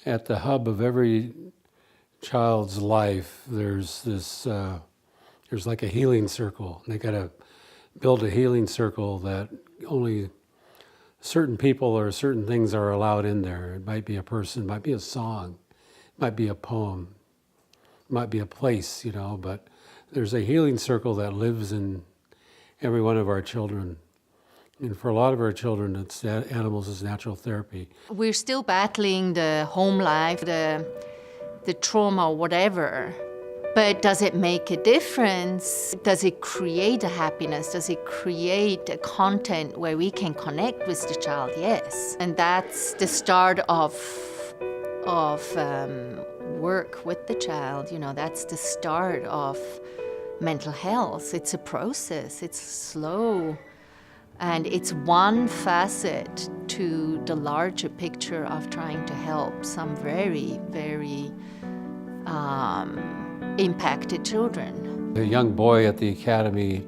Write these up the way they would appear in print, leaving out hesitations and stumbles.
at the hub of every child's life, there's this, there's like a healing circle. They got to build a healing circle that only certain people or certain things are allowed in there. It might be a person, it might be a song, it might be a poem, it might be a place, you know, but there's a healing circle that lives in every one of our children. And for a lot of our children, it's animals as natural therapy. We're still battling the home life, the trauma, whatever. But does it make a difference? Does it create a happiness? Does it create a content where we can connect with the child? Yes. And that's the start of work with the child. You know, that's the start of mental health. It's a process. It's slow. And it's one facet to the larger picture of trying to help some very, very impacted children. The young boy at the academy,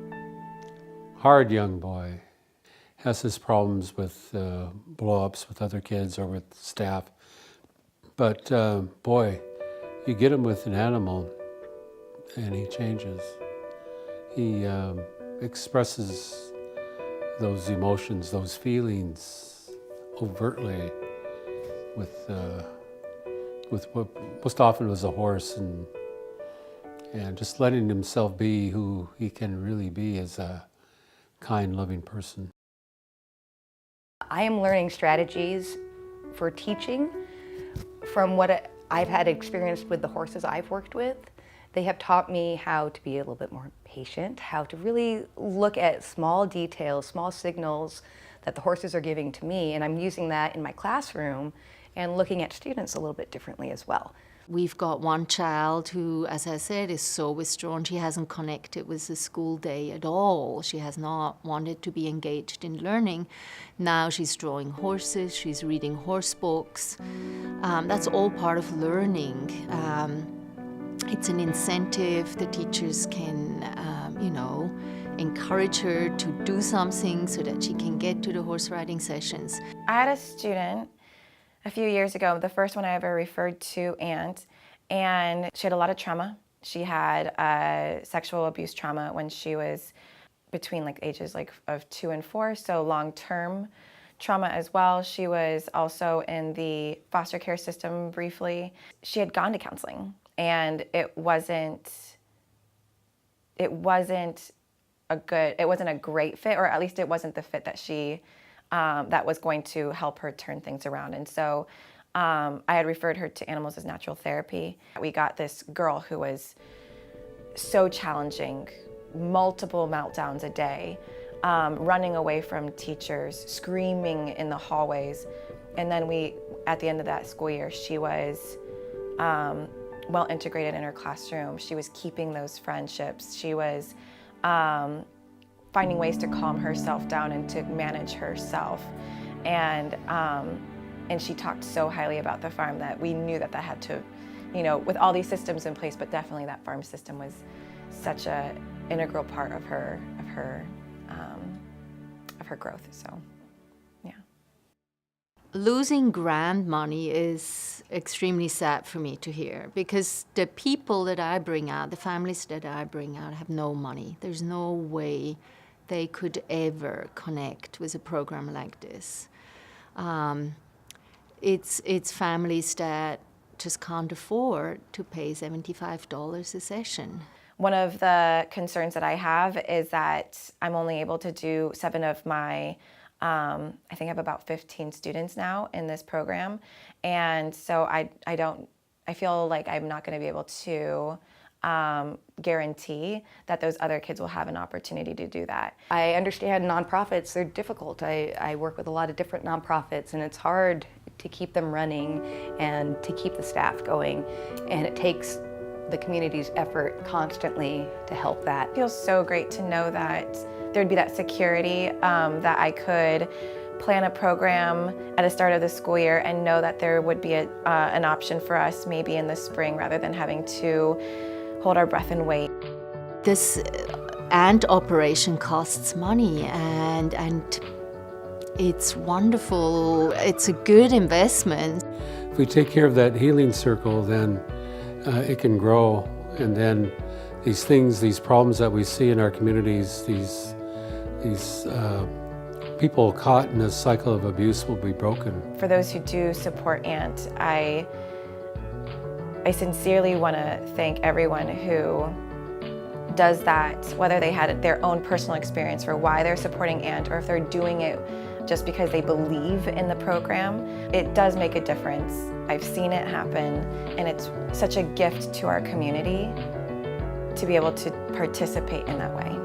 hard young boy, has his problems with blow-ups with other kids or with staff. But boy, you get him with an animal and he changes. He expresses those emotions, those feelings overtly with what most often was a horse, and just letting himself be who he can really be as a kind, loving person. I am learning strategies for teaching from what I've had experience with the horses I've worked with. They have taught me how to be a little bit more patient, how to really look at small details, small signals that the horses are giving to me, and I'm using that in my classroom and looking at students a little bit differently as well. We've got one child who, as I said, is so withdrawn. She hasn't connected with the school day at all. She has not wanted to be engaged in learning. Now she's drawing horses, she's reading horse books. That's all part of learning. It's an incentive. The teachers can, you know, encourage her to do something so that she can get to the horse riding sessions. I had a student a few years ago, the first one I ever referred to, Aunt, and she had a lot of trauma. She had sexual abuse trauma when she was between like ages of 2 and 4, so long-term trauma as well. She was also in the foster care system briefly. She had gone to counseling, and it wasn't a great fit, or at least it wasn't the fit that she that was going to help her turn things around. And so I had referred her to Animals as Natural Therapy. We got this girl who was so challenging, multiple meltdowns a day, running away from teachers, screaming in the hallways. And then at the end of that school year, she was well integrated in her classroom. She was keeping those friendships. She was finding ways to calm herself down and to manage herself. And she talked so highly about the farm that we knew that had to, you know, with all these systems in place, but definitely that farm system was such an integral part of her growth, so, yeah. Losing grant money is extremely sad for me to hear, because the people that I bring out, the families that I bring out, have no money. There's no way they could ever connect with a program like this. It's families that just can't afford to pay $75 a session. One of the concerns that I have is that I'm only able to do 7 of my, I think I have about 15 students now in this program. And so I feel like I'm not gonna be able to guarantee that those other kids will have an opportunity to do that. I understand nonprofits, they're difficult. I work with a lot of different nonprofits, and it's hard to keep them running and to keep the staff going. And it takes the community's effort constantly to help that. It feels so great to know that there'd be that security, that I could plan a program at the start of the school year and know that there would be an option for us maybe in the spring rather than having to hold our breath and wait. This ant operation costs money, and it's wonderful. It's a good investment. we take care of that healing circle, then it can grow, and then these things, these problems that we see in our communities, these people caught in a cycle of abuse will be broken. For those who do support ANT, I sincerely want to thank everyone who does that, whether they had their own personal experience for why they're supporting ANT, or if they're doing it just because they believe in the program. It does make a difference. I've seen it happen, and it's such a gift to our community to be able to participate in that way.